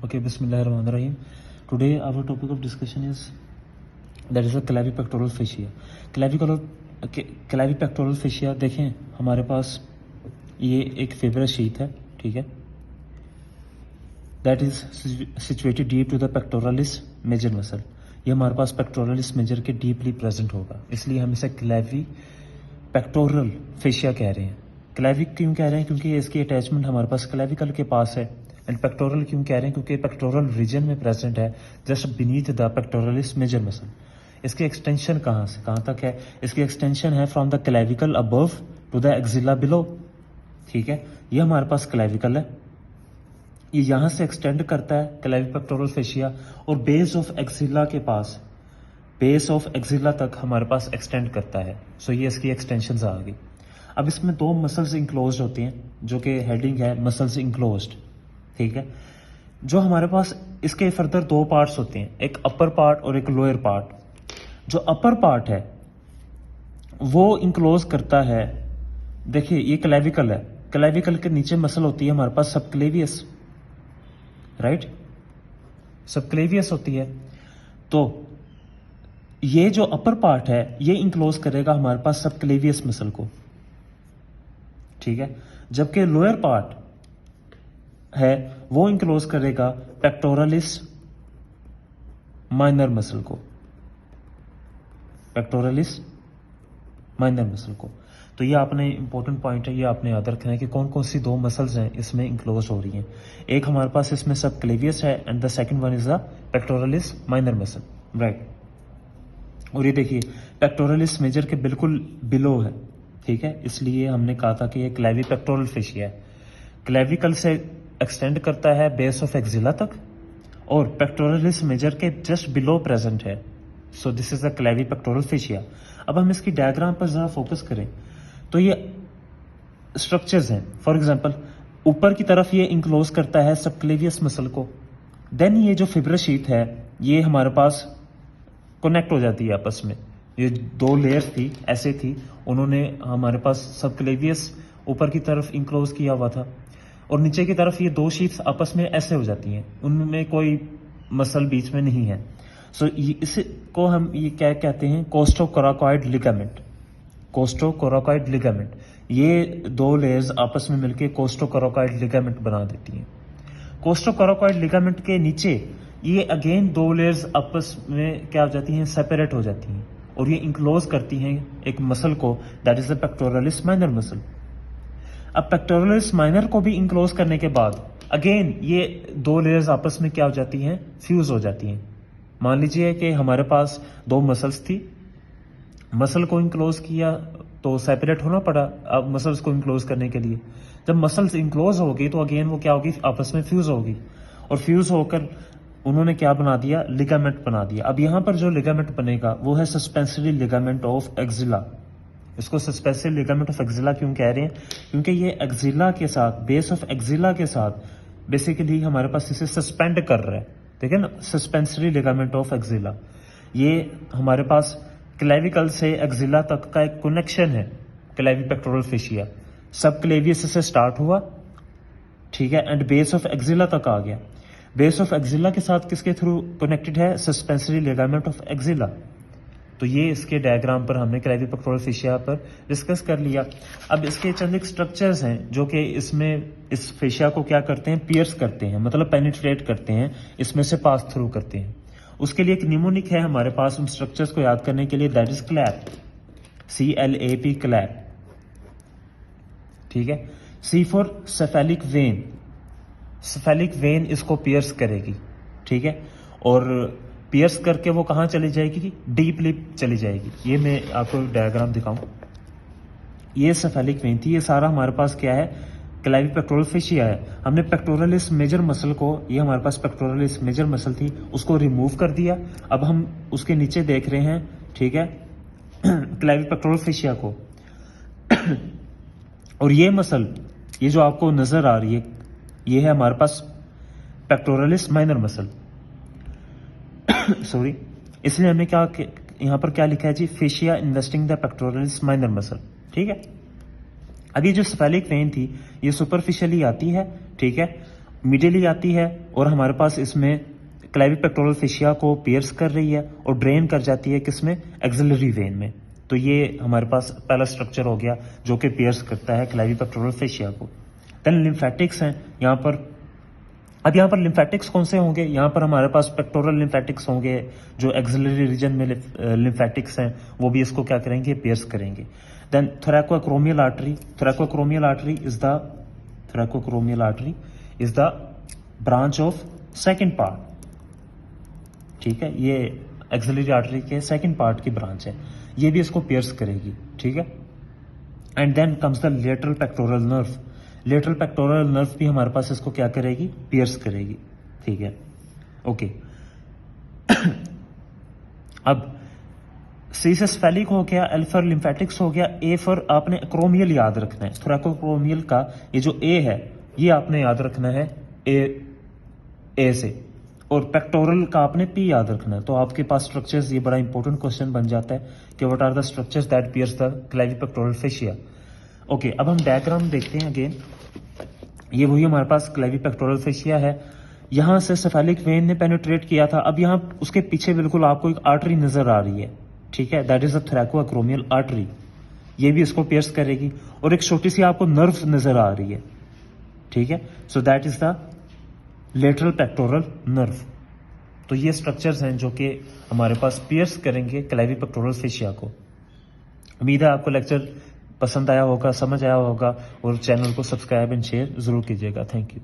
Okay, Bismillahirrahmanirrahim. Today our topic of discussion is that is a clavipectoral fascia. Clavipectoral fascia देखें हमारे पास ये एक fibrous sheath है, ठीक है, that is situated deep to the pectoralis major muscle. ये हमारे पास pectoralis major के deeply present होगा, इसलिए हम इसे clavipectoral fascia कह रहे हैं. क्लेविक क्यों कह रहे हैं? क्योंकि इसकी अटैचमेंट हमारे पास क्लेविकल के पास है. एंड पेक्टोरल क्यों कह रहे हैं? क्योंकि पेक्टोरल रीजन में प्रेजेंट है, just beneath the pectoralis major muscle. इसकी एक्सटेंशन कहाँ से कहाँ तक है? इसकी एक्सटेंशन है from the clavicle above to the axilla below. ठीक है, ये हमारे पास क्लेविकल है, ये यहाँ से एक्सटेंड करता है क्लेविपेक्टोरल फेशिया, और बेस ऑफ एक्सिला के पास, बेस ऑफ एक्सिला तक हमारे पास एक्सटेंड करता है. सो ये इसकी एक्सटेंशन आ गई. अब इसमें दो मसल्स इंक्लोज्ड होती हैं, जो कि हेडिंग है मसल्स इंक्लोज्ड. ठीक है, जो हमारे पास इसके फर्दर दो पार्ट्स होते हैं, एक अपर पार्ट और एक लोअर पार्ट. जो अपर पार्ट है वो इंक्लोज करता है, देखिए ये क्लेविकल है, क्लेविकल के नीचे मसल होती है हमारे पास सबक्लेवियस, राइट, सबक्लेवियस होती है. तो ये जो अपर पार्ट है ये इंक्लोज करेगा हमारे पास सबक्लेवियस मसल को, ठीक है, जबकि लोअर पार्ट है वो इंक्लोज करेगा पेक्टोरलिस माइनर मसल को, पेक्टोरलिस माइनर मसल को. तो ये आपने इंपॉर्टेंट पॉइंट है, ये आपने याद रखना है कि कौन कौन सी दो मसल्स हैं इसमें इंक्लोज हो रही हैं. एक हमारे पास इसमें सब क्लेवियस है and the second one is the pectoralis minor muscle, right. और ये देखिए पेक्टोरलिस मेजर के बिल्कुल बिलो है, ठीक है, इसलिए हमने कहा था कि ये क्लेविपेक्टोरल फेशिया है. क्लेविकल से एक्सटेंड करता है बेस ऑफ एक्सिला तक, और पेक्टोरलिस मेजर के जस्ट बिलो प्रेजेंट है. So this is the clavipectoral fascia. अब हम इसकी डायग्राम पर जरा फोकस करें तो ये स्ट्रक्चर्स हैं. फॉर एग्जांपल ऊपर की तरफ ये इंक्लोज करता है सबक्लेवियस मसल को, देन ये जो फिब्रस शीथ है ये हमारे पास कनेक्ट हो जाती है आपस में. ये दो लेयर थी, ऐसे थी, उन्होंने हमारे पास सबक्लेवियस ऊपर की तरफ इंक्लोज किया हुआ था, और नीचे की तरफ ये दो शीट्स आपस में ऐसे हो जाती हैं, उनमें कोई मसल बीच में नहीं है. सो इसको हम ये क्या कहते हैं? कोस्टोकोराकॉइड लिगामेंट. कोस्टोकोराकॉइड लिगामेंट, ये दो लेयर्स आपस में मिलकर कोस्टोकोराकॉइड लिगामेंट बना देती हैं. कोस्टोकोराकॉइड लिगामेंट के नीचे ये अगेन दो लेयर्स आपस में क्या हो जाती हैं? सेपरेट हो जाती हैं, और ये इंक्लोज करती हैं एक मसल को, that is the pectoralis minor muscle. अब पेक्टोरलिस माइनर को भी इंक्लोज करने के बाद अगेन ये दो लेयर्स आपस में क्या हो जाती हैं? फ्यूज हो जाती हैं. मान लीजिए कि हमारे पास दो मसल्स थी, मसल को इंक्लोज किया तो सेपरेट होना पड़ा अब मसल्स को इंक्लोज करने के लिए. जब मसल्स इंक्लोज होगी तो अगेन वो क्या होगी? आपस में फ्यूज होगी, और फ्यूज होकर उन्होंने क्या बना दिया? लिगामेंट बना दिया. अब यहां पर जो लिगामेंट बनेगा वो है सस्पेंसरी लिगामेंट ऑफ एक्सिला. इसको सस्पेंसरी लिगामेंट ऑफ एक्सिला क्यों कह रहे हैं? क्योंकि ये एक्सिला के साथ, बेस ऑफ एक्सिला के साथ बेसिकली हमारे पास इसे सस्पेंड कर रहा है, ठीक है ना. सस्पेंसरी लिगामेंट ऑफ एक्सिला, ये हमारे पास क्लेविकल से एक्सिला तक का एक कनेक्शन है. क्लेविपेक्टोरल फेशिया सब क्लेवियस से स्टार्ट हुआ, ठीक है, एंड बेस ऑफ एक्सिला तक आ गया. बेस ऑफ एक्सिला के साथ किसके थ्रू कनेक्टेड है? Suspensory ligament of axilla. तो ये इसके डायग्राम पर हमने क्लेविपेक्टोरल फेशिया पर डिस्कस कर लिया. अब इसके चंद एक स्ट्रक्चर्स हैं जो कि इसमें इस फेशिया को क्या करते हैं? पियर्स करते हैं, मतलब पेनिट्रेट करते हैं, इसमें से पास थ्रू करते हैं. उसके लिए एक निमोनिक है हमारे पास उन स्ट्रक्चर्स को याद करने के लिए, that is clap, CLAP, clap, ठीक है. C for cephalic vein, cephalic vein इसको पियर्स करेगी, ठीक है, और पियर्स करके वो कहाँ चली जाएगी? डीपली चली जाएगी. ये मैं आपको डायग्राम दिखाऊं, ये सेफेलिक वेन थी, ये सारा हमारे पास क्या है? क्लेविपेक्टोरल फेशिया है. हमने पेक्टोरलिस मेजर मसल को, ये हमारे पास पेक्टोरलिस मेजर मसल थी, उसको रिमूव कर दिया. अब हम उसके नीचे देख रहे हैं, ठीक है, क्लेविपेक्टोरल फेशिया को. और ये मसल, ये जो आपको नजर आ रही है, ये है हमारे पास पेक्टोरलिस माइनर मसल. सॉरी, इसलिए हमने क्या यहाँ पर क्या लिखा है जी? Fascia investing the pectoralis minor muscle, ठीक है. अब ये जो सेफेलिक वेन थी ये सुपरफिशियली आती है, ठीक है, मिडिली आती है, और हमारे पास इसमें क्लेविपेक्टोरल फेशिया को पियर्स कर रही है और ड्रेन कर जाती है किसमें, एक्सिलरी वेन में। तो ये हमारे पास पहला स्ट्रक्चर हो गया जो कि पियर्स करता है क्लेविपेक्टोरल फेशिया को। देन लिम्फेटिक्स हैं यहाँ पर। अब यहाँ पर लिम्फेटिक्स कौन से होंगे, यहाँ पर हमारे पास पेक्टोरल लिम्फेटिक्स होंगे, जो एक्सिलरी रीजन में लिम्फेटिक्स हैं वो भी इसको क्या करेंगे, पियर्स करेंगे। Then thoracoacromial artery, thoracoacromial artery is the branch of second part, ठीक है, ये एक्सिलरी आर्टरी के सेकंड पार्ट की ब्रांच है, ये भी इसको पियर्स करेगी, ठीक है। And then comes the lateral pectoral nerve, lateral pectoral nerve भी हमारे पास इसको क्या करेगी, पियर्स करेगी, ठीक है, ओके। अब सी से स्फेलिक हो गया, एल फॉर लिम्फेटिक्स हो गया, ए फॉर आपने एक्रोमियल याद रखना है। थोरैकोक्रोमियल का ये जो ए है ये आपने याद रखना है ए से, और पेक्टोरल का आपने पी याद रखना है। तो आपके पास स्ट्रक्चर्स, ये बड़ा इंपॉर्टेंट क्वेश्चन बन जाता है कि what are the structures that pierce the clavipectoral fascia. Okay, अब हम डायग्राम देखते हैं अगेन। ये वही हमारे पास क्लेविपेक्टोरल फेशिया है, यहाँ से सेफेलिक वेन ने पेनिट्रेट किया था। अब यहाँ उसके पीछे बिल्कुल आपको एक आर्टरी नजर आ रही है, ठीक है, दैट इज द थोरैकोक्रोमियल आर्टरी, ये भी इसको पियर्स करेगी। और एक छोटी सी आपको नर्व नजर आ रही है, ठीक है, so that is the lateral pectoral nerve. तो ये स्ट्रक्चर्स हैं जो कि हमारे पास पियर्स करेंगे क्लेविपेक्टोरल फेशिया को। उम्मीद है आपको लेक्चर पसंद आया होगा, समझ आया होगा, और चैनल को सब्सक्राइब एंड शेयर जरूर कीजिएगा। Thank you.